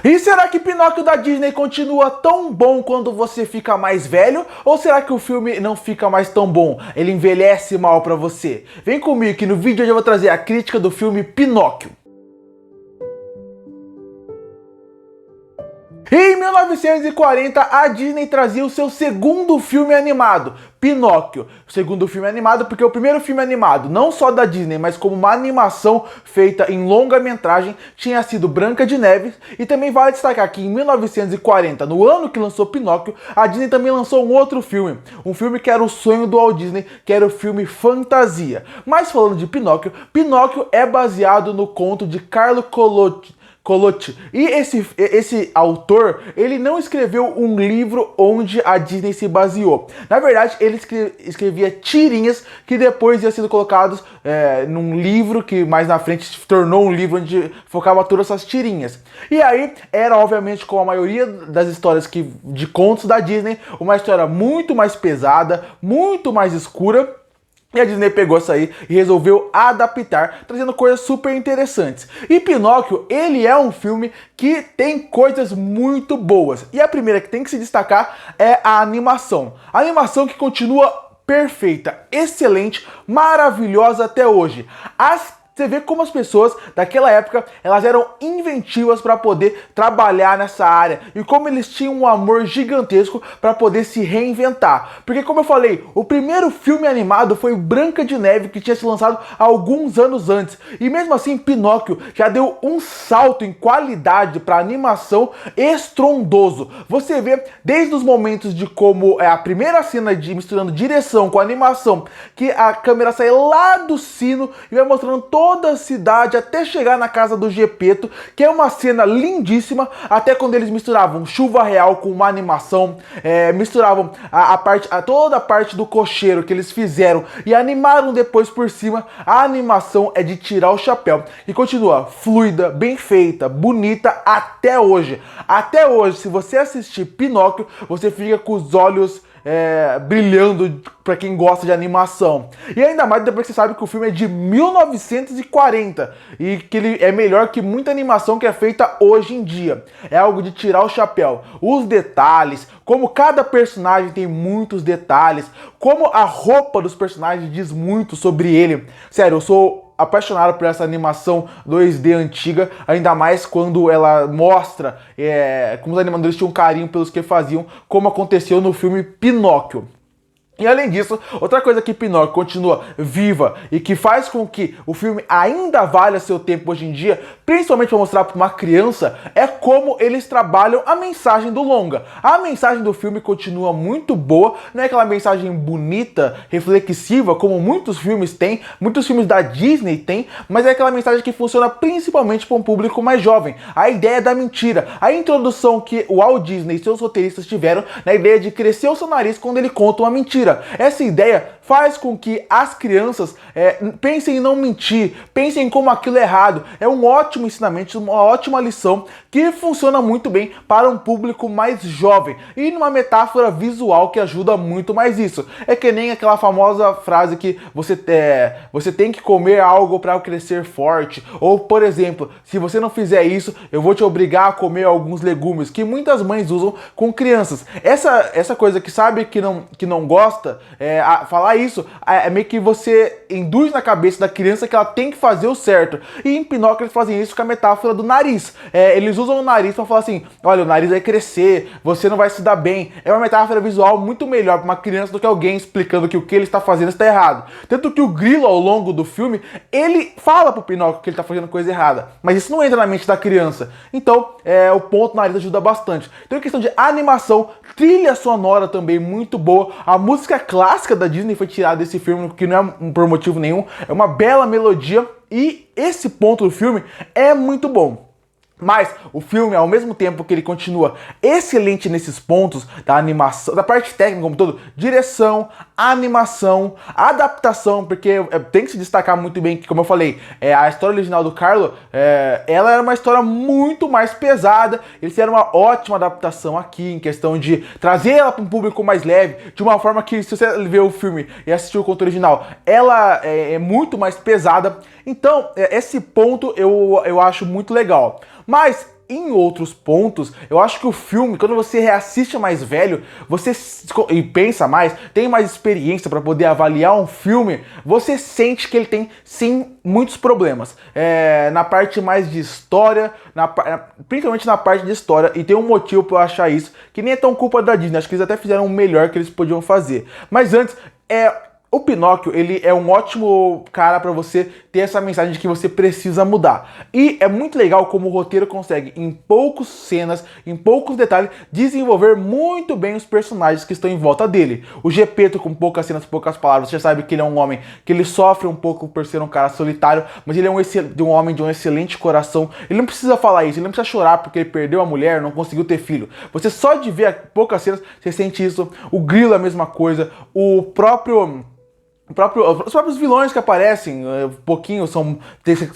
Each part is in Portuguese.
E será que Pinóquio da Disney continua tão bom quando você fica mais velho? Ou será que o filme não fica mais tão bom? Ele envelhece mal pra você? Vem comigo que no vídeo de hoje eu vou trazer a crítica do filme Pinóquio. Em 1940, a Disney trazia o seu segundo filme animado, Pinóquio. O segundo filme animado porque o primeiro filme animado, não só da Disney, mas como uma animação feita em longa-metragem, tinha sido Branca de Neve. E também vale destacar que em 1940, no ano que lançou Pinóquio, a Disney também lançou um outro filme. Um filme que era o sonho do Walt Disney, que era o filme Fantasia. Mas falando de Pinóquio, Pinóquio é baseado no conto de Carlo Collodi. E esse autor, ele não escreveu um livro onde a Disney se baseou. Na verdade, ele escrevia tirinhas que depois iam sendo colocados num livro que mais na frente se tornou um livro onde focava todas essas tirinhas. E aí, era obviamente, como a maioria das histórias de contos da Disney, uma história muito mais pesada, muito mais escura. E a Disney pegou isso aí e resolveu adaptar, trazendo coisas super interessantes. E Pinóquio, ele é um filme que tem coisas muito boas. E a primeira que tem que se destacar é a animação. A animação que continua perfeita, excelente, maravilhosa até hoje. Você vê como as pessoas daquela época, elas eram inventivas para poder trabalhar nessa área e como eles tinham um amor gigantesco para poder se reinventar. Porque como eu falei, o primeiro filme animado foi Branca de Neve, que tinha sido lançado há alguns anos antes. E mesmo assim, Pinóquio já deu um salto em qualidade para animação estrondoso. Você vê desde os momentos de como é a primeira cena de misturando direção com animação, que a câmera sai lá do sino e vai mostrando toda a cidade até chegar na casa do Gepeto, que é uma cena lindíssima, até quando eles misturavam chuva real com uma animação, misturavam toda a parte do cocheiro que eles fizeram e animaram depois por cima. A animação é de tirar o chapéu e continua fluida, bem feita, bonita até hoje. Até hoje, se você assistir Pinóquio, você fica com os olhos brilhando pra quem gosta de animação. E ainda mais depois que você sabe que o filme é de 1940 e que ele é melhor que muita animação que é feita hoje em dia. É algo de tirar o chapéu. Os detalhes, como cada personagem tem muitos detalhes, como a roupa dos personagens diz muito sobre ele. Sério, eu sou apaixonado por essa animação 2D antiga, ainda mais quando ela mostra como os animadores tinham carinho pelos que faziam, como aconteceu no filme Pinóquio. E além disso, outra coisa que Pinóquio continua viva e que faz com que o filme ainda valha seu tempo hoje em dia, principalmente para mostrar para uma criança, é como eles trabalham a mensagem do longa. A mensagem do filme continua muito boa, não é aquela mensagem bonita, reflexiva, como muitos filmes têm, muitos filmes da Disney têm, mas é aquela mensagem que funciona principalmente para um público mais jovem. A ideia da mentira, a introdução que o Walt Disney e seus roteiristas tiveram na ideia de crescer o seu nariz quando ele conta uma mentira. Essa ideia faz com que as crianças pensem em não mentir, pensem em como aquilo é errado. É um ótimo ensinamento, uma ótima lição que funciona muito bem para um público mais jovem e numa metáfora visual que ajuda muito mais isso. É que nem aquela famosa frase que você tem que comer algo para crescer forte, ou por exemplo, se você não fizer isso, eu vou te obrigar a comer alguns legumes, que muitas mães usam com crianças. Essa coisa que sabe que não gosta, falar isso é meio que você induz na cabeça da criança que ela tem que fazer o certo. E em Pinóquio eles fazem isso com a metáfora do nariz. Eles usam o nariz para falar assim: olha, o nariz vai crescer, você não vai se dar bem. É uma metáfora visual muito melhor para uma criança do que alguém explicando que o que ele está fazendo está errado. Tanto que o Grilo, ao longo do filme, ele fala pro Pinóquio que ele está fazendo coisa errada, mas isso não entra na mente da criança. Então, o ponto nariz ajuda bastante. Então, em questão de animação, trilha sonora também muito boa. A música clássica da Disney foi tirada desse filme, porque não é por motivo nenhum. É uma bela melodia e esse ponto do filme é muito bom. Mas o filme, ao mesmo tempo que ele continua excelente nesses pontos da animação, da parte técnica como todo, direção, animação, adaptação, porque tem que se destacar muito bem que, como eu falei, a história original do Carlo, ela era uma história muito mais pesada. Eles fizeram uma ótima adaptação aqui, em questão de trazer ela para um público mais leve, de uma forma que, se você ver o filme e assistir o conto original, ela é muito mais pesada. Então, esse ponto eu acho muito legal. Mas em outros pontos, eu acho que o filme, quando você reassiste mais velho, você e pensa mais, tem mais experiência para poder avaliar um filme, você sente que ele tem, sim, muitos problemas. Na parte mais de história, principalmente na parte de história, e tem um motivo para eu achar isso, que nem é tão culpa da Disney, acho que eles até fizeram o melhor que eles podiam fazer. Mas antes, o Pinóquio, ele é um ótimo cara pra você ter essa mensagem de que você precisa mudar. E é muito legal como o roteiro consegue, em poucas cenas, em poucos detalhes, desenvolver muito bem os personagens que estão em volta dele. O Gepeto, com poucas cenas, poucas palavras, você já sabe que ele é um homem que ele sofre um pouco por ser um cara solitário, mas ele é um homem de um excelente coração. Ele não precisa falar isso, ele não precisa chorar porque ele perdeu a mulher, não conseguiu ter filho. Você só de ver poucas cenas, você sente isso. O Grilo é a mesma coisa. Os próprios vilões que aparecem, um pouquinho, você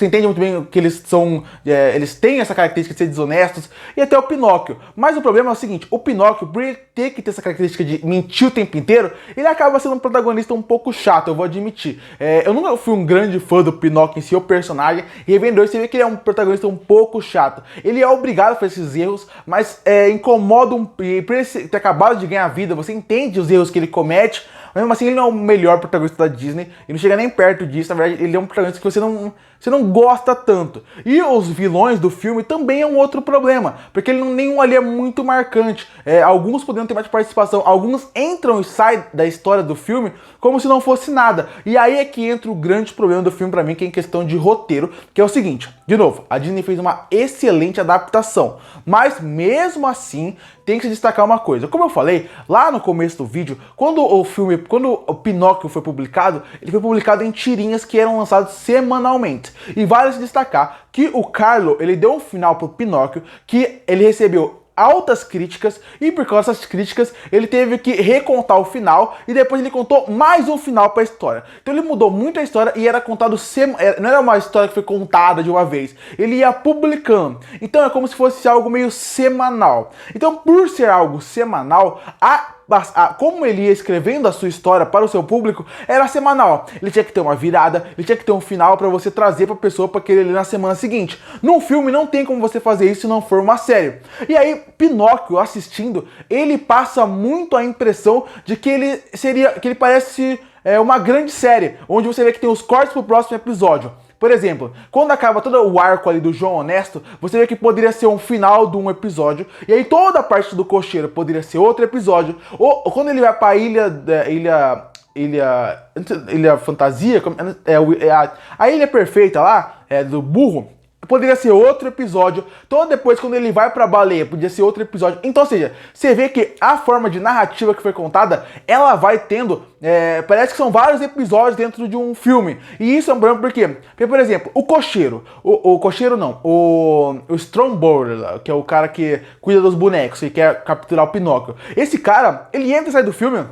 entende muito bem que eles são, eles têm essa característica de ser desonestos, e até o Pinóquio. Mas o problema é o seguinte, o Pinóquio, por ele ter que ter essa característica de mentir o tempo inteiro, ele acaba sendo um protagonista um pouco chato, eu vou admitir. Eu nunca fui um grande fã do Pinóquio em si, o personagem, e Reven 2 você vê que ele é um protagonista um pouco chato. Ele é obrigado a fazer esses erros, mas incomoda, e por ele ter acabado de ganhar vida, você entende os erros que ele comete, mas mesmo assim ele não é o melhor protagonista da Disney, ele não chega nem perto disso, na verdade ele é um protagonista que você não gosta tanto. E os vilões do filme também é um outro problema, porque nenhum ali é muito marcante. Alguns poderiam ter mais participação, alguns entram e saem da história do filme como se não fosse nada. E aí é que entra o grande problema do filme pra mim, que é em questão de roteiro, que é o seguinte, de novo, a Disney fez uma excelente adaptação, mas mesmo assim tem que se destacar uma coisa. Como eu falei lá no começo do vídeo, quando o Pinóquio foi publicado, ele foi publicado em tirinhas que eram lançadas semanalmente. E vale se destacar que o Carlo, ele deu um final pro Pinóquio que ele recebeu altas críticas, e por causa dessas críticas ele teve que recontar o final, e depois ele contou mais um final para a história. Então ele mudou muito a história e era contado não era uma história que foi contada de uma vez, ele ia publicando. Então é como se fosse algo meio semanal. Então, por ser algo semanal, como ele ia escrevendo a sua história para o seu público, era semanal. Ele tinha que ter uma virada, ele tinha que ter um final para você trazer para a pessoa para querer ler na semana seguinte. Num filme não tem como você fazer isso se não for uma série. E aí, Pinóquio assistindo, ele passa muito a impressão de que ele parece uma grande série, onde você vê que tem os cortes pro próximo episódio. Por exemplo, quando acaba todo o arco ali do João Honesto, você vê que poderia ser um final de um episódio, e aí toda a parte do cocheiro poderia ser outro episódio, ou quando ele vai pra Ilha Fantasia, a Ilha Perfeita lá, do burro, poderia ser outro episódio. Então depois, quando ele vai pra baleia, podia ser outro episódio. Então, ou seja, você vê que a forma de narrativa que foi contada, ela vai tendo, parece que são vários episódios dentro de um filme. E isso é um problema porque, por exemplo, o cocheiro, o cocheiro não, o Stromberg, que é o cara que cuida dos bonecos e quer capturar o Pinóquio. Esse cara, ele entra e sai do filme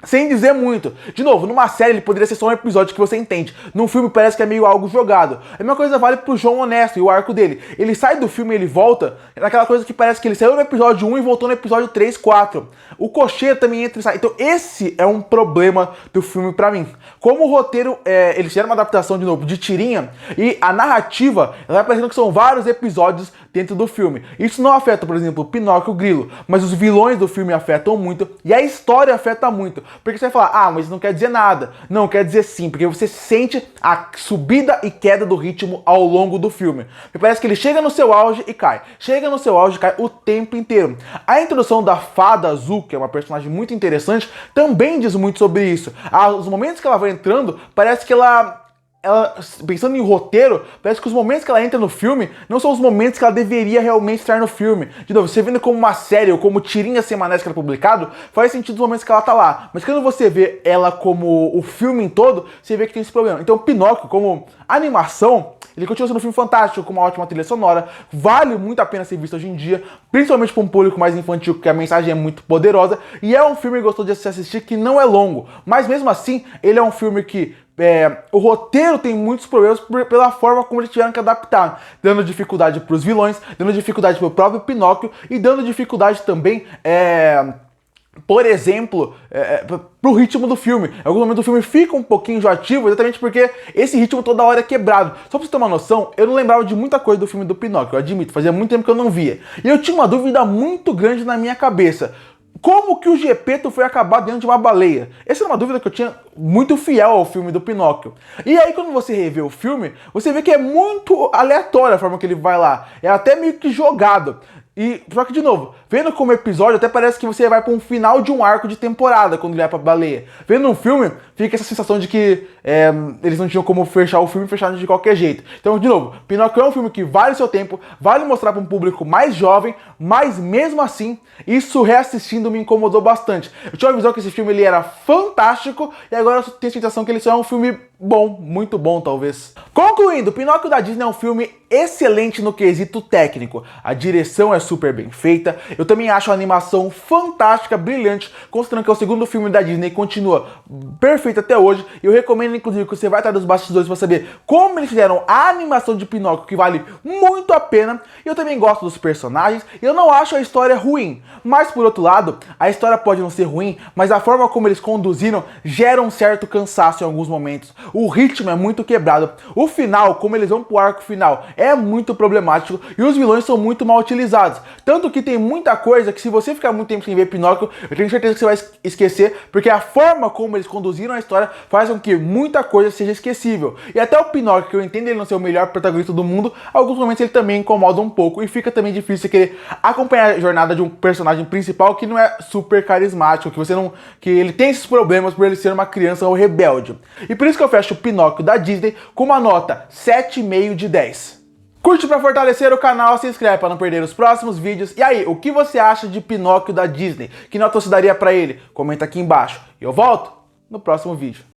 sem dizer muito. De novo, numa série ele poderia ser só um episódio que você entende. Num filme parece que é meio algo jogado. A mesma coisa vale pro João Honesto e o arco dele. Ele sai do filme e ele volta naquela coisa que parece que ele saiu no episódio 1 e voltou no episódio 3, 4. O cocheiro também entra e sai. Então esse é um problema do filme pra mim. Como o roteiro, eles fizeram uma adaptação de novo de tirinha, e a narrativa, ela vai parecendo que são vários episódios dentro do filme. Isso não afeta, por exemplo, o Pinóquio e o Grilo, mas os vilões do filme afetam muito, e a história afeta muito. Porque você vai falar, mas não quer dizer nada. Não, quer dizer sim, porque você sente a subida e queda do ritmo ao longo do filme. E parece que ele chega no seu auge e cai. Chega no seu auge e cai o tempo inteiro. A introdução da Fada Azul, que é uma personagem muito interessante, também diz muito sobre isso. Os momentos que ela vai entrando, parece que ela, pensando em roteiro, parece que os momentos que ela entra no filme não são os momentos que ela deveria realmente estar no filme. De novo, você vendo como uma série ou como tirinhas semanais que ela é publicado, faz sentido os momentos que ela tá lá. Mas quando você vê ela como o filme em todo, você vê que tem esse problema. Então Pinóquio, como animação, ele continua sendo um filme fantástico, com uma ótima trilha sonora, vale muito a pena ser visto hoje em dia, principalmente para um público mais infantil, porque a mensagem é muito poderosa, e é um filme gostoso de se assistir, que não é longo, mas mesmo assim, ele é um filme que o roteiro tem muitos problemas pela forma como eles tiveram que adaptar, dando dificuldade para os vilões, dando dificuldade para o próprio Pinóquio, e dando dificuldade também por exemplo, pro ritmo do filme. Em algum momento do filme fica um pouquinho enjoativo, exatamente porque esse ritmo toda hora é quebrado. Só pra você ter uma noção, eu não lembrava de muita coisa do filme do Pinóquio, eu admito, fazia muito tempo que eu não via. E eu tinha uma dúvida muito grande na minha cabeça. Como que o Gepeto foi acabar dentro de uma baleia? Essa era uma dúvida que eu tinha muito fiel ao filme do Pinóquio. E aí quando você revê o filme, você vê que é muito aleatória a forma que ele vai lá. É até meio que jogado. E, só que de novo, vendo como episódio, até parece que você vai para um final de um arco de temporada quando ele vai pra baleia. Vendo um filme, fica essa sensação de que eles não tinham como fechar o filme e fechar de qualquer jeito. Então, de novo, Pinóquio é um filme que vale o seu tempo, vale mostrar para um público mais jovem, mas mesmo assim, isso reassistindo me incomodou bastante. Eu tinha uma visão que esse filme ele era fantástico e agora eu tenho a sensação que ele só é um filme bom, muito bom talvez. Concluindo, Pinóquio da Disney é um filme excelente no quesito técnico. A direção é super bem feita, eu também acho a animação fantástica, brilhante, considerando que é o segundo filme da Disney e continua perfeito até hoje. Eu recomendo inclusive que você vai atrás dos bastidores para saber como eles fizeram a animação de Pinóquio, que vale muito a pena. Eu também gosto dos personagens, eu não acho a história ruim, mas por outro lado, a história pode não ser ruim, mas a forma como eles conduziram gera um certo cansaço em alguns momentos. O ritmo é muito quebrado. O final, como eles vão pro arco final, é muito problemático e os vilões são muito mal utilizados. Tanto que tem muita coisa que se você ficar muito tempo sem ver Pinóquio, eu tenho certeza que você vai esquecer, porque a forma como eles conduziram a história faz com que muita coisa seja esquecível. E até o Pinóquio, que eu entendo ele não ser o melhor protagonista do mundo, em alguns momentos ele também incomoda um pouco e fica também difícil você querer acompanhar a jornada de um personagem principal que não é super carismático, que ele tem esses problemas por ele ser uma criança ou rebelde. E por isso que eu fecho o Pinóquio da Disney com uma nota 7,5 de 10. Curte para fortalecer o canal, se inscreve para não perder os próximos vídeos. E aí, o que você acha de Pinóquio da Disney? Que nota você daria para ele? Comenta aqui embaixo. E eu volto no próximo vídeo.